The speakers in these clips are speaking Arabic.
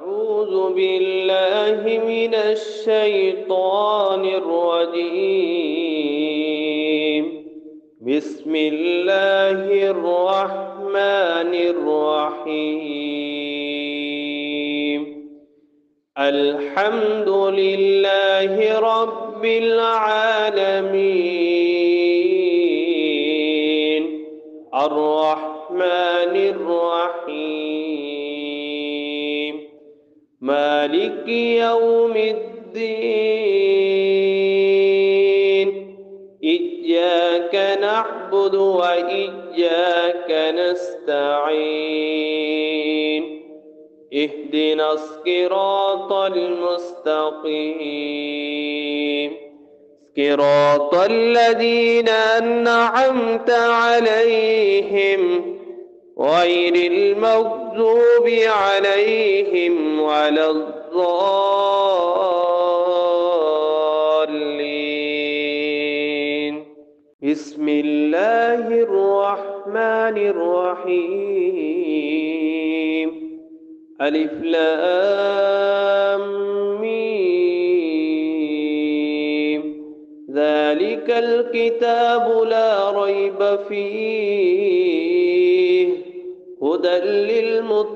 أعوذ بالله من الشيطان الرجيم. بسم الله الرحمن الرحيم. الحمد لله رب العالمين الرحمن الرحيم مالك يوم الدين. إياك نعبد وإياك نستعين. اهدنا الصراط المستقيم صراط الذين أنعمت عليهم غير المغضوب عليهم ولا الضالين. بسم الله الرحمن الرحيم. ألف لام ميم. ذلك الكتاب لا ريب فيه هدى للمتقين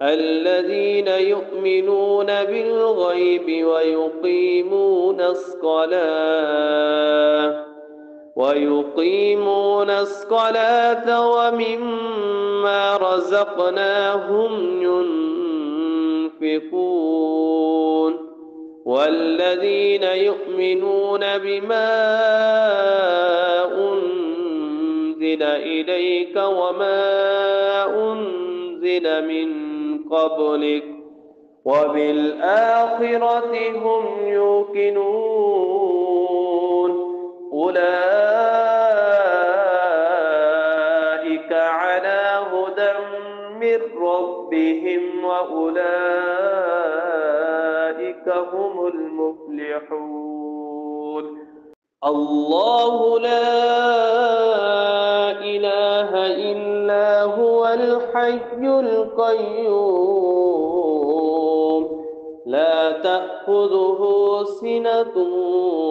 الذين يؤمنون بالغيب ويقيمون الصلاة ومما رزقناهم ينفقون والذين يؤمنون بما أنزل إليك وما أنزل من قبلك وبالآخرة هم يوقنون أولئك على هدى من ربهم وأولئك هم المفلحون. الله لا إله إلا هو الحي القيوم لا تأخذه سنة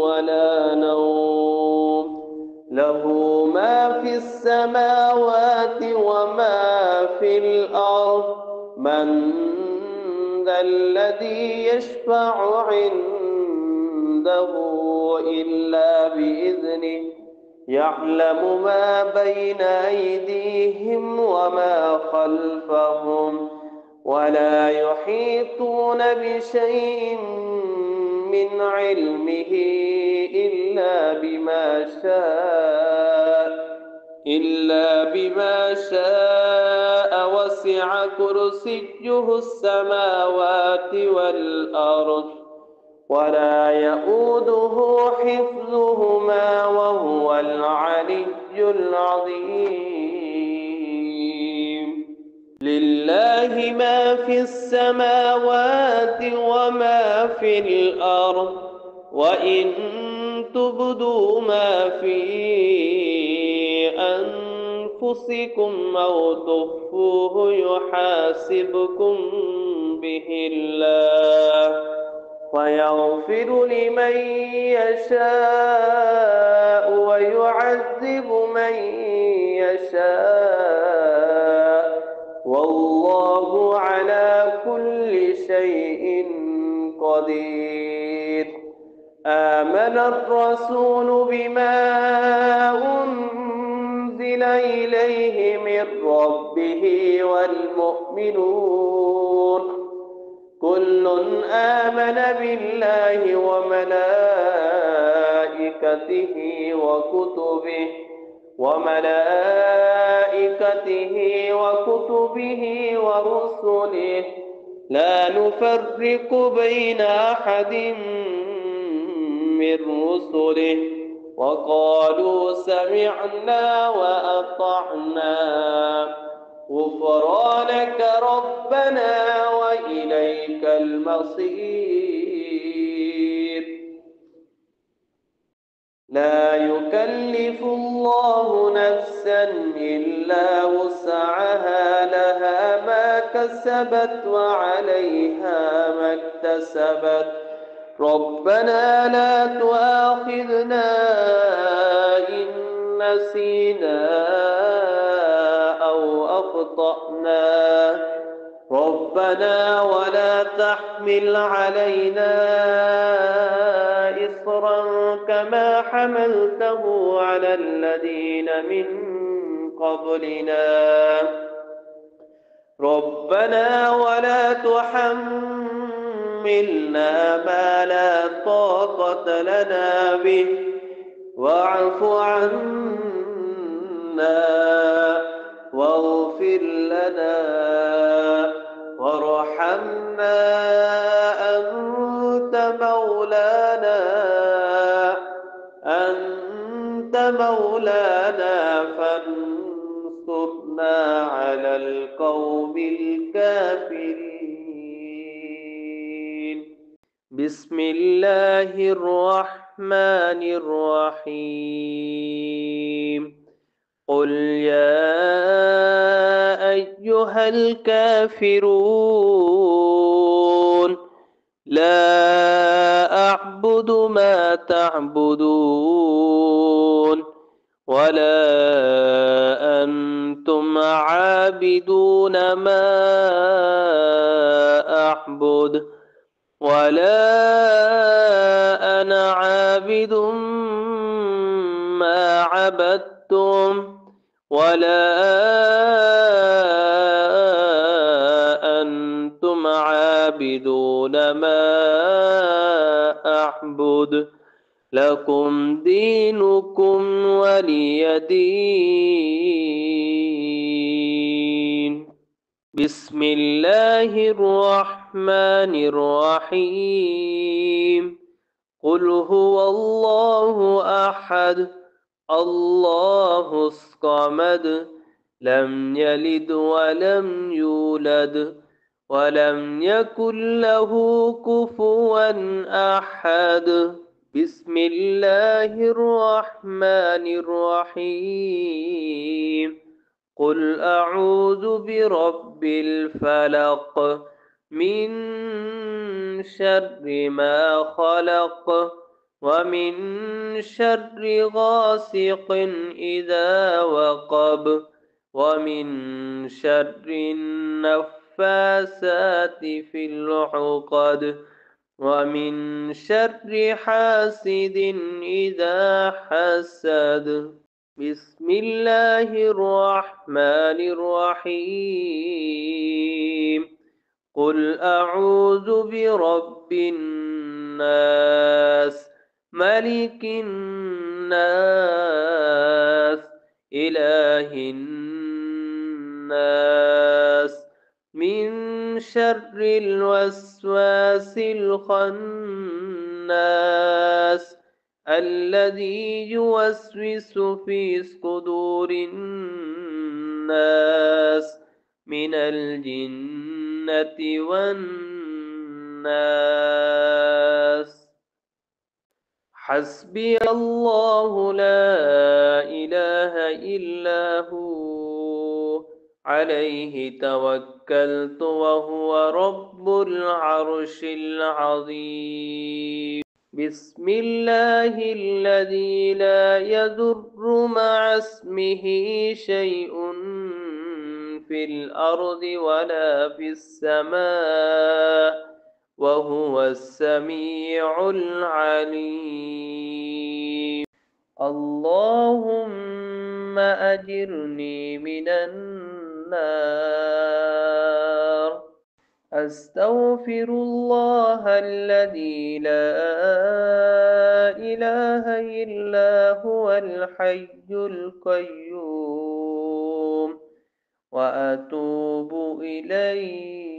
ولا نوم له ما في السماوات وما في الأرض من ذا الذي يشفع عنده إلا بإذنه يعلم ما بين أيديهم وما خلفهم ولا يحيطون بشيء من علمه إلا بما شاء وسع كرسيه السماوات والأرض ولا يؤوده حفظهما وهو العلي العظيم. لله ما في السماوات وما في الأرض وإن تبدوا ما في أنفسكم أو تخفوه يحاسبكم به الله ويغفر لمن يشاء ويعذب من يشاء والله على كل شيء قدير. آمن الرسول بما أنزل إليه من ربه والمؤمنون كل آمن بالله وملائكته ورسله لا نفرق بين أحد من رسله وقالوا سمعنا وأطعنا غفرانك ربنا وإليك المصير. لا يكلف الله نفسا إلا وسعها لها ما كسبت وعليها ما اكتسبت ربنا لا تؤاخذنا إن نسينا أو أخطأنا ربنا ولا تحمل علينا إصرا كما حملته على الذين من قبلنا ربنا ولا تحملنا ما لا طاقة لنا به واعف عنا واغفر لنا وارحمنا أنت مولانا فانصرنا على القوم الكافرين بسم الله الرحمن الرحيم قل يا أيها الكافرون لا أعبد ما تعبدون ولا أنتم عابدون ما أعبد ولا أنا عابد ما عبدتم ولا أنتم عابدون ما أعبد لكم دينكم ولي دين بسم الله الرحمن الرحيم قل هو الله أحد الله الصمد لم يلد ولم يولد ولم يكن له كفوا أحد بسم الله الرحمن الرحيم قل أعوذ برب الفلق من شر ما خلق ومن شر غاسق إذا وقب ومن شر النفاسات في العقد ومن شر حاسد إذا حسد بسم الله الرحمن الرحيم قل أعوذ برب الناس ملك الناس إله الناس من شر الوسواس الخناس الذي يوسوس في صدور الناس من الجنة والناس حسبي الله لا إله إلا هو عليه توكلت وهو رب العرش العظيم بسم الله الذي لا يضر مع اسمه شيء في الأرض ولا في السماء وهو السميع العليم اللهم أجرني من النار أستغفر الله الذي لا إله إلا هو الحي القيوم وأتوب إليه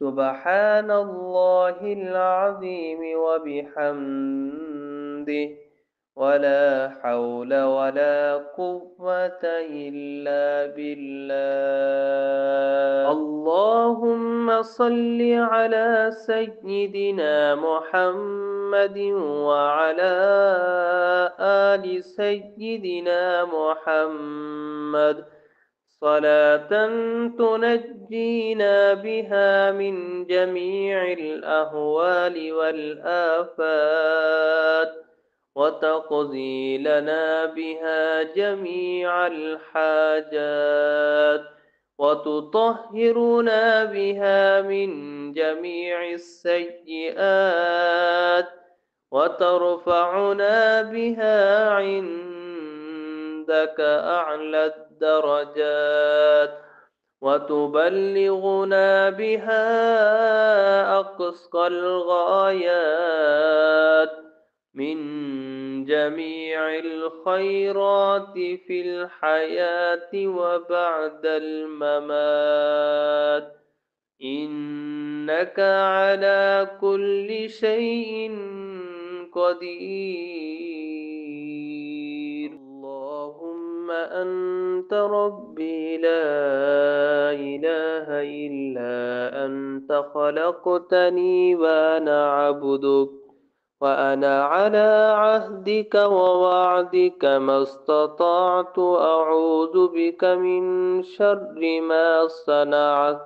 سبحان الله العظيم وبحمده ولا حول ولا قوة إلا بالله اللهم صل على سيدنا محمد وعلى آل سيدنا محمد صلاة تنجينا بها من جميع الأهوال والآفات وتقضي لنا بها جميع الحاجات وتطهرنا بها من جميع السيئات وترفعنا بها عندك أعلى الدرجات وتبلغنا بها أقصى الغايات من جميع الخيرات في الحياة وبعد الممات إنك على كل شيء قدير. اللهم أنت ربي لا إله إلا أنت خلقتني وأنا عبدك وأنا على عهدك ووعدك ما استطعت أعوذ بك من شر ما صنعت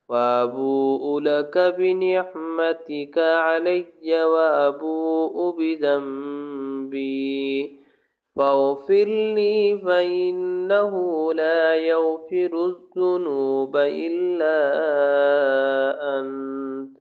وأبوء لك بنعمتك علي وأبوء بذنبي فاغفر لي فإنه لا يغفر الذنوب إلا أنت